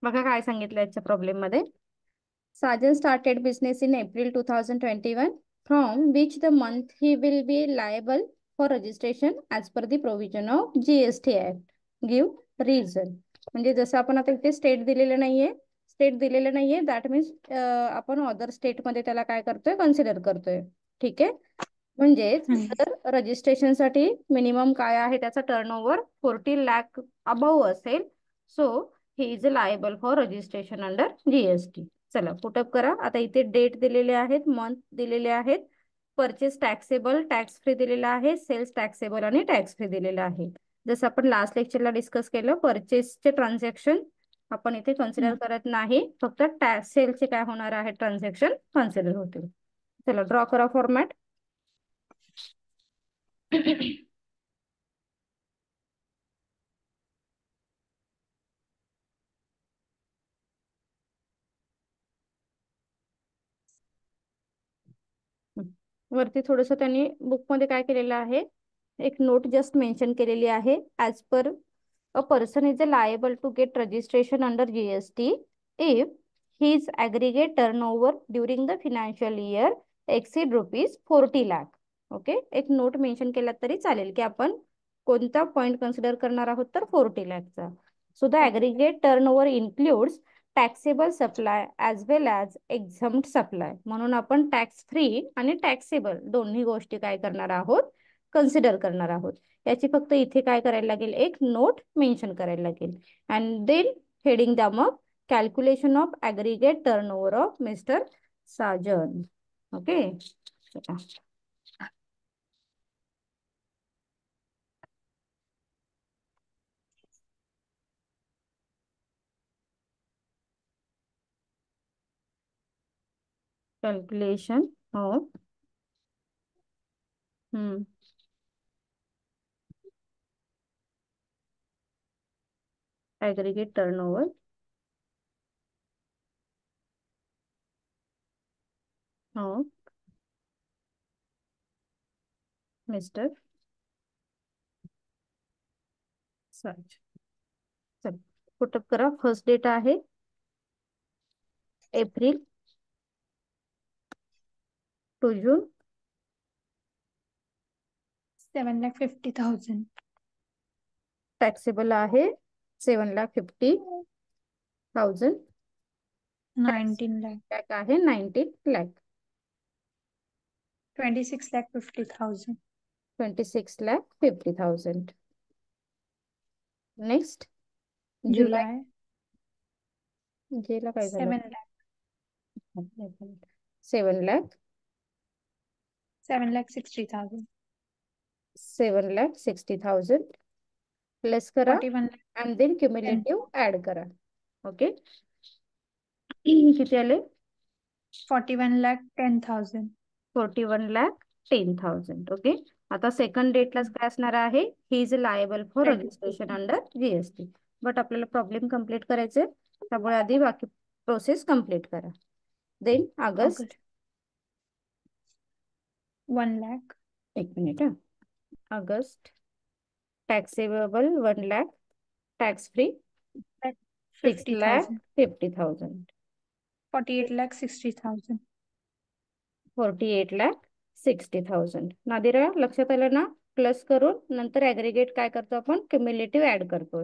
बघा काय सांगितलं याच्या प्रॉब्लेम मध्ये. Sajan started business in April 2021 from which the month he will be liable for registration as per the provision of GST act. Give reason. म्हणजे जसं आपण आता इथे स्टेट दिलेलं नाहीये दॅट मीन्स आपण अदर स्टेटमध्ये त्याला काय करतोय, कन्सिडर करतोय. ठीक आहे. म्हणजेच हम्म. जर रजिस्ट्रेशनसाठी मिनिमम काय आहे, त्याचा टर्नओव्हर 40 लाख अबव असेल, so he is liable for registration under GST. चला पुटअप करा. आता इथे डेट दिलेले आहेत, मंथ दिलेले आहेत, परचेस टॅक्सेबल, टॅक्स फ्री दिलेला आहे, सेल्स टॅक्सेबल आणि टॅक्स फ्री दिलेला आहे. जसं आपण लास्ट लेक्चरला डिस्कस केलं, परचेसचे ट्रान्झॅक्शन आपण इथे कन्सिडर करत नाही, फक्त टॅक्स सेलचे काय होणार आहे ट्रान्झॅक्शन कन्सिडर होतील. चला ड्रॉ करा फॉर्मॅट. वरती थोडंसं त्यांनी बुकमध्ये काय केलेलं आहे, एक नोट जस्ट मेन्शन केलेली आहे. As per a person is a liable to get registration under GST if his aggregate turnover during the financial year exceed ₹40 lakh. Okay, एक नोट मेन्शन केला तरी चालेल की आपण कोणता पॉईंट कन्सिडर करणार आहोत, तर 40 लाखचा. So the aggregate turnover includes taxable supply as well as exempt supply. म्हणून आपण टॅक्स फ्री आणि टॅक्सेबल दोन्ही गोष्टी काय करणार आहोत, कन्सिडर करणार आहोत. याची फक्त इथे काय करायला लागेल, एक नोट मेन्शन करायला लागेल. अँड देन हेडिंग द्या मग calculation of aggregate turnover of mister Sajan. Okay. Calculation of aggregate turnover of mister Saj. चल पुटअप करा. फर्स्ट डेट आहे एप्रिल टू जून. 7,50,000. टॅक्सेबल आहे 7,50,000. 19 lakh. टॅक्स आहे 19 लाख. 26,50,000. 26,50,000. नेक्स्ट जुलै. July. जेला काय झालं, 7 lakh. 7 लाख. 7,60,000. 7,60,000 प्लस करा 41 lakh. And then 10. Cumulative add करा. ओके. किती आले, 41,10,000. 41,10,000. ओके. आता सेकंड डेटलाच काय असणार आहे, he is liable for registration Registration. Under GST. But आपल्याला प्रॉब्लेम कम्प्लीट करायचे, त्यामुळे आधी बाकी प्रोसेस कम्प्लीट करा. Then August. August. 1 lakh. एक मिनिट हा. August taxable 1 lakh, tax free Lakh six lakh 50,000. Fifty thousand 48,60,000. 48,60,000. Nadira लक्षात आलं ना. प्लस करून नंतर ॲग्रिगेट काय करतो आपण, क्युम्युलेटिव्ह ऍड करतो.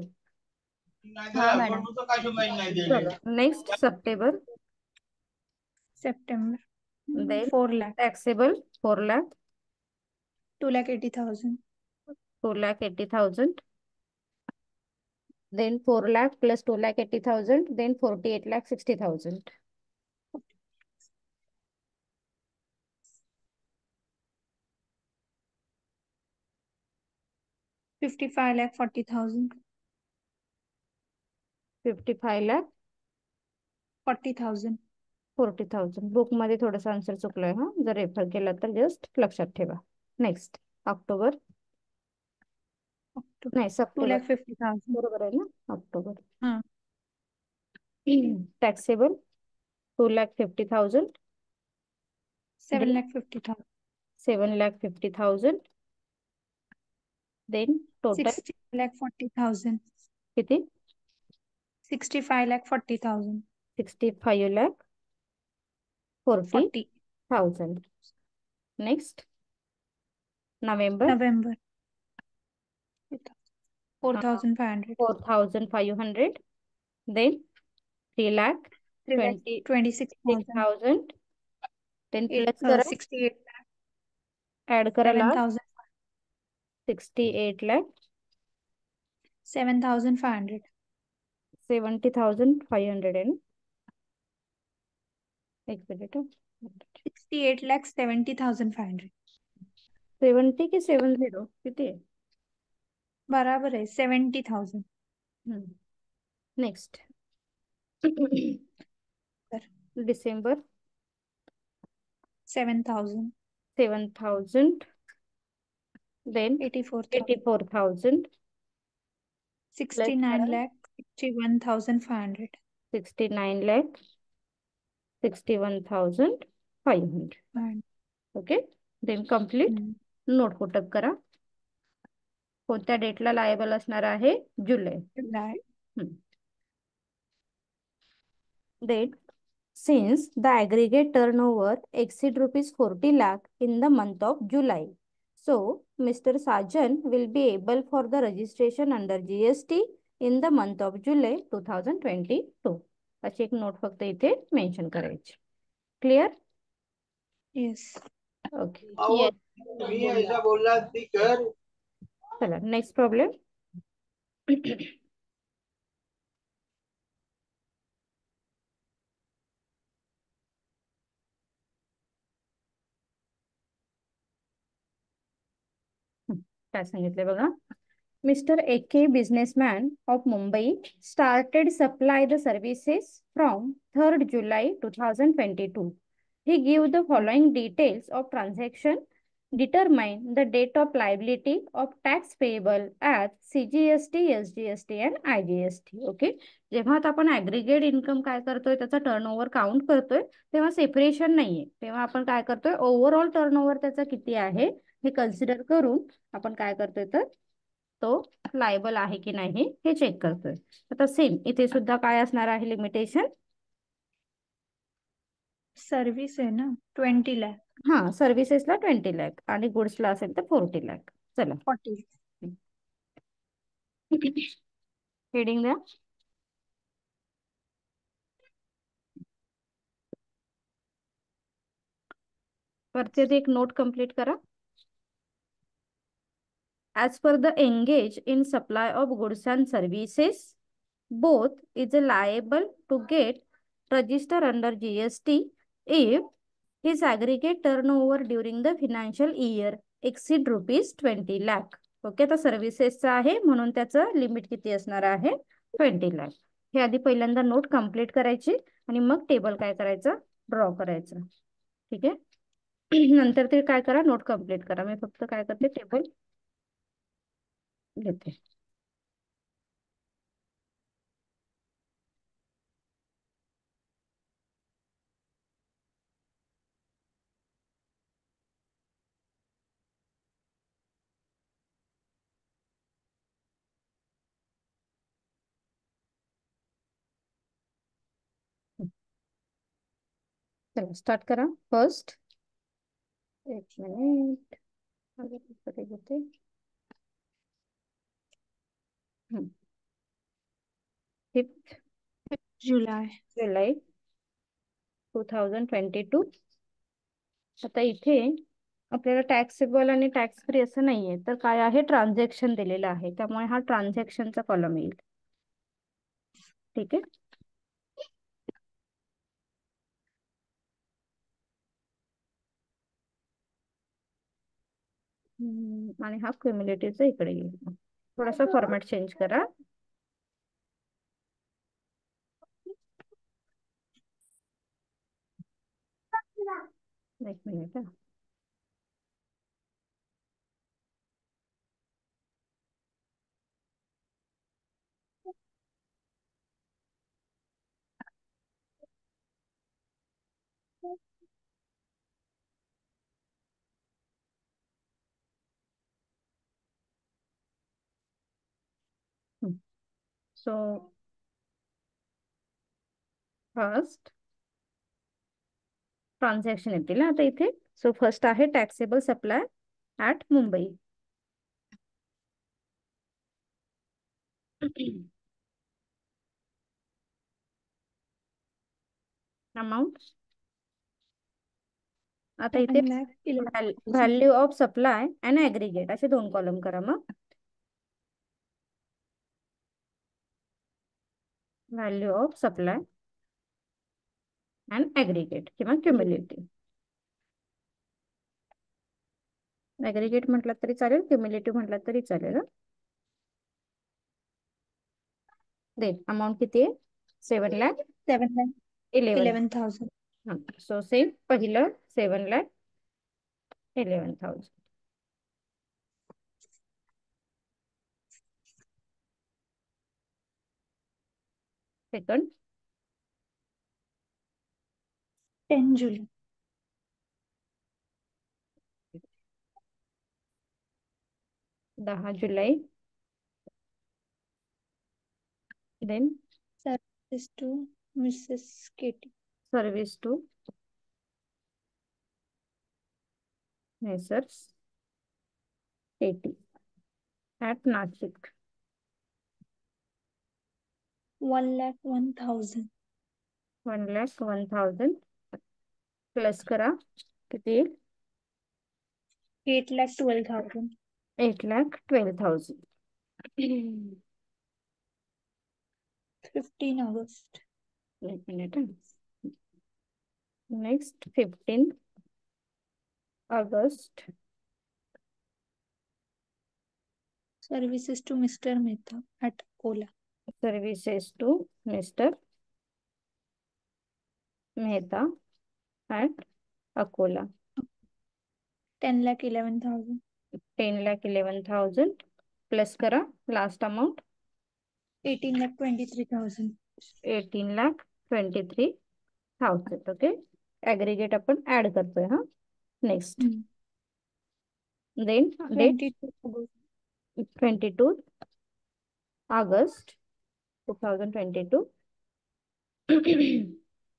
हाँ मैडम. चलो next September. September. Then 4 lakh. Taxable 4 lakh, 2,80,000. 2,80,000. Then 4 lakh plus 2,80,000, then 48,60,000. 55,40,000. 55,40,000. 40,000. बुकमध्ये थोडंसं आन्सर चुकलंय हा, जर रेफर केला तर जस्ट लक्षात ठेवा. Next October, October. नाही सप्टेंबर, 2,50,000. बरोबर आहे ना, ऑक्टोबर. हाँ. टॅक्सेबल 2,50,000. 7,50,000. 7,50,000. Then total 16,40,000. किती, 65 lakh 40,000. 65 lakh 40. 40,000. Next, November, November. 4,500. 4,500. Then 3 lakh 3 lakh 26,000. 26,000. Then plus करा, 68 lakh add करा last 7,000. 68 lakh 7,500. 70,500 and एक मिनिट 68 lakh 70,500. 70 की 70 किती आहे? बराबर आहे 70,000. नेक्स्ट डिसेंबर 7,000. 7,000. Then 84,000. 84,000 plus 69 करा lakh 61,500. 69 lakh 61,500. And okay, then complete. Note put up करा. कोणत्या डेटला लायबल असणार आहे? जुलै. July. Then, since the aggregate turnover exceed rupees 40 lakh in the month of July, so Mr. Sajan will be able for the registration under GST in the month of July 2022. अशी एक note फक्त इथे mention करायची. Clear? Yes. Okay, Yes. मी ऐसा बोलला ती कर. चला नेक्स्ट प्रॉब्लेम. काय सांगितले बघा. Mr. A.K. businessman of Mumbai started supply the services from 3rd July 2022. He gave the following details of transaction. Determine the date of liability of tax payable at CGST, SGST and IGST. Okay, जेव्हा आता आपण aggregate income काय करतोय, त्याचा turnover count करतोय, तेव्हा separation नाहीये. तेव्हा आपण काय करतोय, ओव्हरऑल टर्नओव्हर त्याचा किती आहे हे कन्सिडर करून आपण काय करतोय, तर तो लायबल आहे की नाही हे चेक करतोय. आता सेम इथे सुद्धा काय असणार आहे लिमिटेशन? सर्व्हिस आहे ना 20 lakh. हा, सर्व्हिसेसला 20 lakh आणि गुड्सला असेल तर 40 lakh. चला 40. हेडिंग द्या. वरती एक नोट कंप्लीट करा. As per the engage in supply of goods and services, both is liable to get register under GST if his aggregate turnover during the financial year exceed rupees 20 lakh. Okay, तर सर्व्हिसेसचा आहे म्हणून त्याचं limit किती असणार आहे? 20 lakh. हे आधी पहिल्यांदा नोट कंप्लीट करायची आणि मग टेबल काय करायचं? ड्रॉ करायचं. ठीक आहे. नंतर ते काय करा, नोट कंप्लीट करा. मी फक्त काय करते, टेबल घेते. चला स्टार्ट करा. फर्स्ट, एक मिनिट घेते. Fifth July. जुलै 2022. आता इथे आपल्याला टॅक्सेबल आणि टॅक्स फ्री असं नाहीये, तर काय आहे, ट्रान्झॅक्शन दिलेलं आहे, त्यामुळे हा ट्रान्झॅक्शनचा कॉलम येईल. ठीक आहे. आणि हा क्युम्युलेटिव्हचा इकडे येईल. थोडासा फॉर्मॅट चेंज करा. एक मिनिट. सो फर्स्ट ट्रान्झॅक्शन येतील ना आता इथे. सो फर्स्ट आहे taxable supply at Mumbai. Amount आता इथे 7,11,000. Value of supply and aggregate असे 2 कॉलम करा मग. Value of supply and aggregate किंवा क्युम्युलेटिव्ह. ॲग्रिगेट म्हटलं तरी चालेल, क्युम्युलेटिव्ह म्हटलं तरी चालेल. देन अमाऊंट किती आहे? 7,11,000. 7,11,000. सो सेम पहिलं 7,11,000. Second 10 July. 10 जुलै. Then Service to Mrs. Katie. Service to messrs Katie at Nashik. 1,01,000. 1,01,000 plus करा किती? 8,12,000. 8,12,000. 15 August. एक मिनिट. Next 15 August. Services to Mr. Mehta at Ola. Services to mister Mehta at Akola. 10,11,000. 10,11,000 plus करा last amount 18,23,000. 18,23,000. Okay. Aggregate आपण add करतोय हा. Next then date 22 August. 22 August 2022.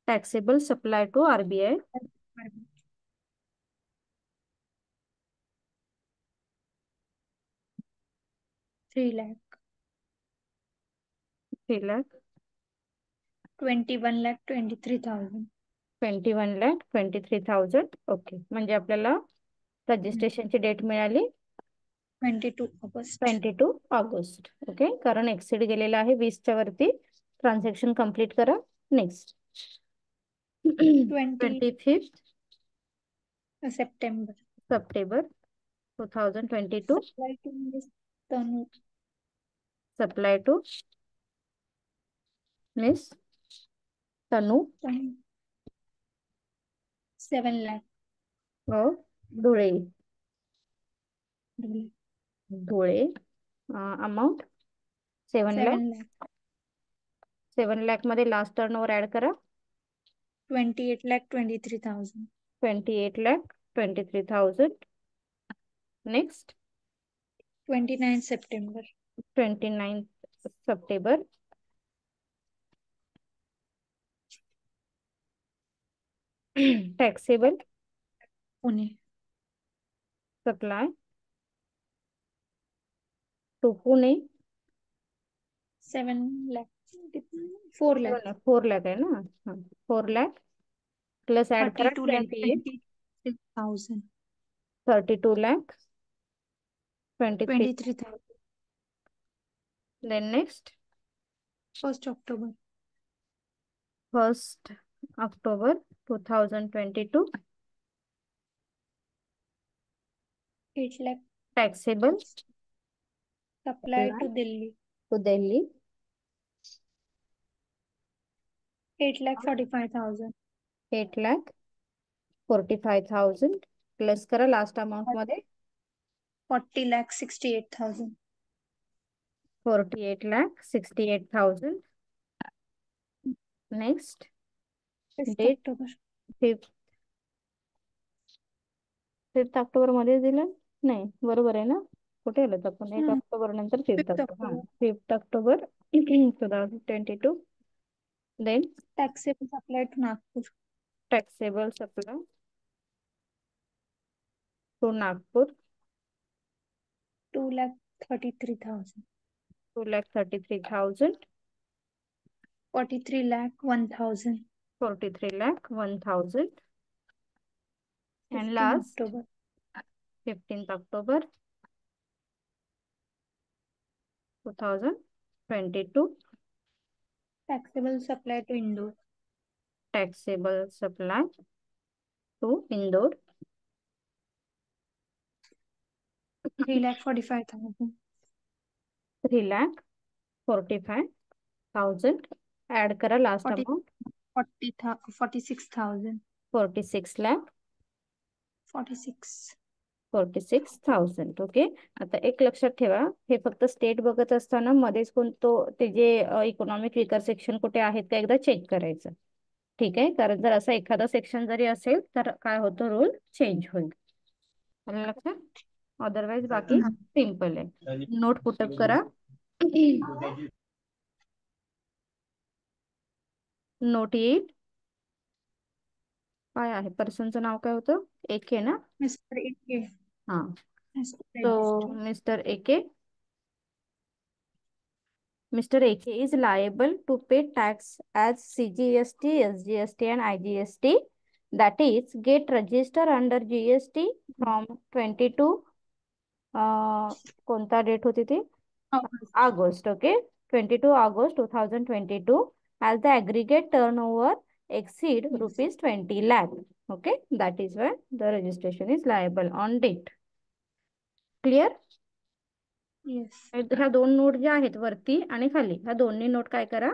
Taxable supply to RBI. 3 lakh. 3,00,000. 21,23,000. 21,23,000. Okay. म्हणजे आपल्याला रजिस्ट्रेशनची डेट मिळाली 22 August. 22 ऑगस्ट. ओके. कारण exceed गेलेला आहे 20च्या वरती. ट्रान्झॅक्शन कम्प्लीट करा. Next 25 September. September 2022. Supply to Miss Tanu. Supply to Miss Tanu 7 lakh. Of Dhule. Double. Dhule. Amount 7 lakh. 7 lakh. 7 lakh मध्ये लास्ट टर्नओव्हर ऍड करा 28,23,000. 28,23,000. Next 29 September. 29 September. Taxable Pune. Supply to Pune. 7 lakh. 4 lakh. 4 lakh आहे ना. 4 लाख प्लस ऍड करा 32 lakh 28. 26,000. 32 lakh 23. 23,000. Then next 1st October. 1 October 2022. 8 lakh. Taxable Supply to Delhi. To Delhi 8,45,000. 8,45,000 plus करा last amount मध्ये 40,68,000. 48,68,000. Next 5th date October. 5 October मध्ये दिलं नाही. बरोबर आहे ना. कुठे आलं आपण 1 ऑक्टोबर नंतर 5 5th October. October. 5 October 2022. Then Taxable supply to Nagpur. taxable supply to Nagpur, 2,33,000. 2,33,000, 43 lakh 1,000. 43 lakh 1,000, and 15 last October. 15th October 2022, Taxable supply to Indore. taxable supply to Indore, 3,45,000. 3,45,000. Add करा last 40, amount 46,000. 46 lakh 46. 46,000. ओके. आता एक लक्षात ठेवा, हे फक्त state बघत असताना मध्येच कोणतो ते जे इकॉनॉमिक विकर सेक्शन कुठे आहेत ते एकदा चेक करायचं. ठीक आहे, कारण जर असं एखादा सेक्शन जरी असेल तर काय होतं, रूल चेंज होईल. आलं लक्षात? अदरवाईज बाकी हा. सिम्पल आहे. नोट पुटअप करा. नोट येईल. काय आहे, पर्सनचं नाव काय होतं? एके ना? Mr. AK. हा. Has to So register. Mr. AK. Mr. AK is liable to pay tax as CGST, SGST and IGST. That is, get registered under GST from 22 कोणता डेट होती ती? August. August, okay. 22 August 2022 as the aggregate turnover exceed Yes. rupees 20 lakh. Okay, that is when the registration is liable on date. Clear? Yes. ह्या दोन note ज्या आहेत वरती आणि खाली, ह्या दोन्ही नोट काय करा,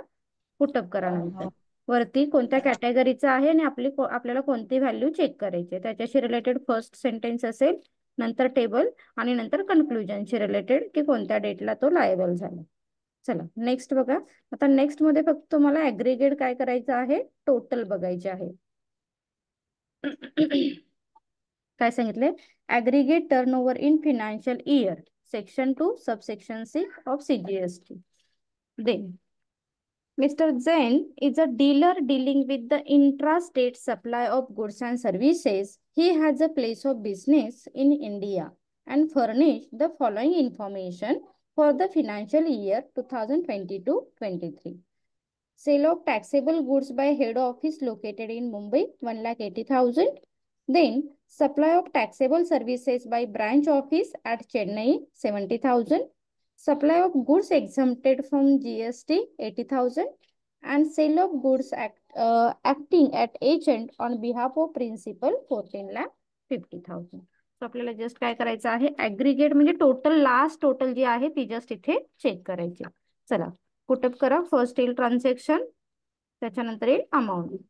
पुटअप करा. नंतर वरती कोणत्या कॅटेगरीचा आहे आणि आपल्याला कोणती व्हॅल्यू चेक करायची आहे त्याच्याशी रिलेटेड फर्स्ट सेंटेन्स असेल, नंतर टेबल आणि नंतर कन्क्लुजनशी रिलेटेड की कोणत्या डेटला तो लायबल झाला. चला नेक्स्ट बघा. आता नेक्स्ट मध्ये फक्त तुम्हाला ऍग्रीगेट काय करायचं आहे, टोटल बघायचे आहे. काय सांगितले? Aggregate turnover in financial year, Section 2, Subsection 6 of CGST. Then, Mr. Zain is a dealer dealing with the intra-state supply of goods and services. He has a place of business in India and furnished the following information for the financial year 2022-23. Sale of taxable goods by head office located in Mumbai, 1,80,000. Then supply of taxable services by branch office at Chennai, 70,000. Supply of goods exempted from GST, 80,000. And sale of goods acting at agent on behalf of principal, 14,50,000. So आपल्याला just काय करायचं आहे, aggregate म्हणजे total, last total जी आहे ती just इथे check करायची. चला पुटअप करा. फर्स्ट येईल ट्रान्झॅक्शन, त्याच्यानंतर येईल amount.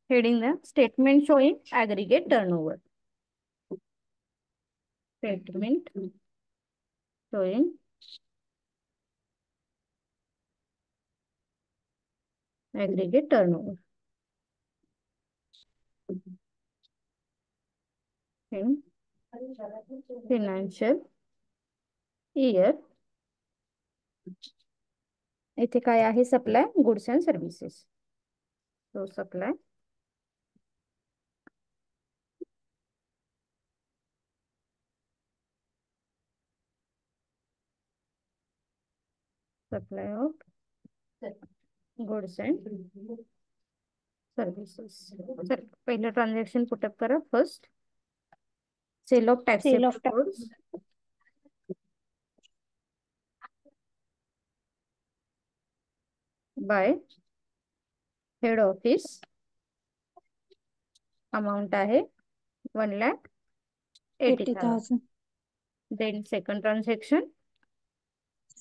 Heading the statement showing aggregate turnover. Statement showing aggregate turnover in financial year. इथे काय आहे, supply goods and services. So supply of goods and services. तर पहिलं ट्रान्झॅक्शन पुटअप करा. First sale of taxable goods by head office, amount आहे 1,80,000. Then second transaction,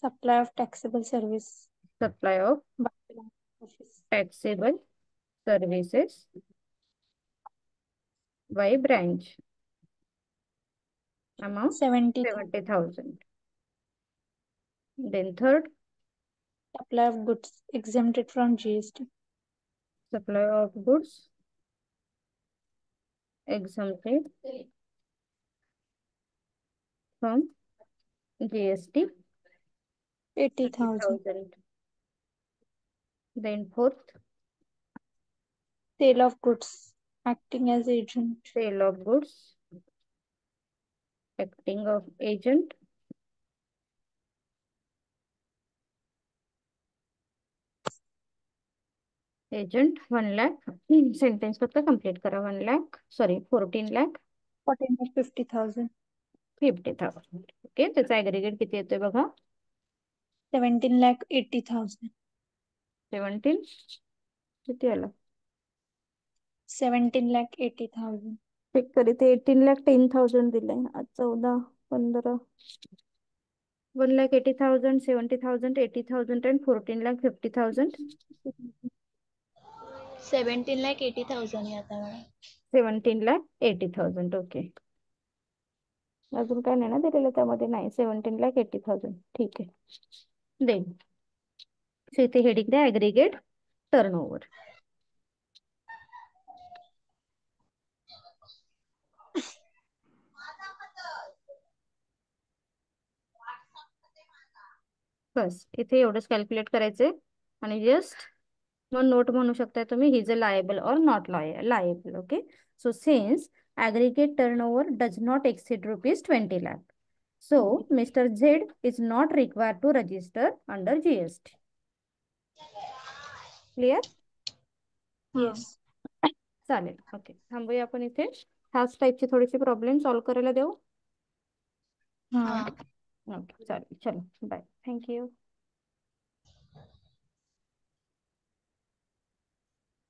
Supply of taxable service supply of by branch office. taxable services Y branch. Amount 70,000. 70,000. Then third, Supply of goods exempted from GST. supply of goods exempted from GST. 80,000. 30,000. Then fourth, Sale of goods acting as agent. sale of goods acting of agent. Agent 1 lakh. Sentence फक्त complete करा. 1 lakh. Sorry, 14 lakh 50,000. 50,000. Okay, त्याचा aggregate किती येतोय बघा. 17,80,000. 17 किती आला? 17,80,000. Check करी ते 18,10,000 दिलंय. आज 14, 15. 1,80,000, 70,000, 80,000 and 14,50,000. 17,80,000 येत आहे. 17,80,000. ओके, अजून काय नाही ना दिलेलं त्यामध्ये? नाही, 17,80,000. ठीक आहे. देन सो इथे हेडिंग द्या ऍग्रीगेट टर्नओव्हर. बस इथे एवढंच कॅल्क्युलेट करायचंय आणि जस्ट मग नोट म्हणू शकता तुम्ही, ही इज अ लायबल और not liable. Okay, so since aggregate turnover does not exceed rupees 20 lakh, so Mr. Z is not required to register under GST. Clear? Yes. चालेल. Okay, थांबूया आपण इथे. ह्याच टाईपचे थोडेसे प्रॉब्लेम सॉल्व्ह करायला देऊ. हा. ओके, चालेल. चलो, बाय. थँक्यू.